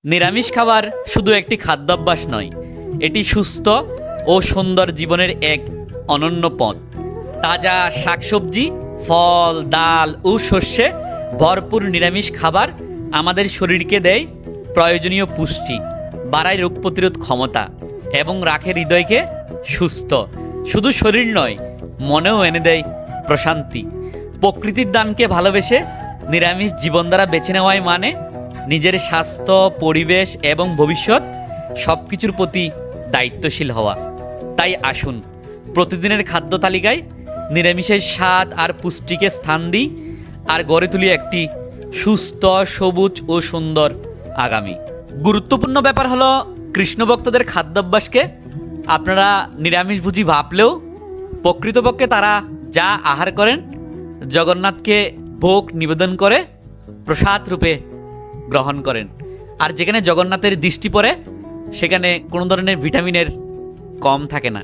নিরামিষ খাবার শুধু একটি খাদ্যাভ্যাস নয়, এটি সুস্থ ও সুন্দর জীবনের এক অনন্য পথ। তাজা শাকসবজি, ফল, ডাল ও শস্যে ভরপুর নিরামিষ খাবার আমাদের শরীরকে দেয় প্রয়োজনীয় পুষ্টি, বাড়ায় রোগ প্রতিরোধ ক্ষমতা এবং রাখে হৃদয়কে সুস্থ। শুধু শরীর নয়, মনেও এনে দেয় প্রশান্তি। প্রকৃতির দানকে ভালোবেসে নিরামিষ জীবনধারা বেছে নেওয়াই মানে নিজের স্বাস্থ্য, পরিবেশ এবং ভবিষ্যৎ সব কিছুর প্রতি দায়িত্বশীল হওয়া। তাই আসুন প্রতিদিনের খাদ্য তালিকায় নিরামিষের স্বাদ আর পুষ্টিকে স্থান দিই, আর গড়ে তুলি একটি সুস্থ, সবুজ ও সুন্দর আগামী। গুরুত্বপূর্ণ ব্যাপার হলো, কৃষ্ণ ভক্তদের খাদ্যাভ্যাসকে আপনারা নিরামিষভোজী ভাবলেও প্রকৃতপক্ষে তারা যা আহার করেন জগন্নাথকে ভোগ নিবেদন করে প্রসাদ রূপে গ্রহণ করেন। আর যেখানে জগন্নাথের দৃষ্টি পড়ে সেখানে কোনো ধরনের ভিটামিনের কম থাকে না।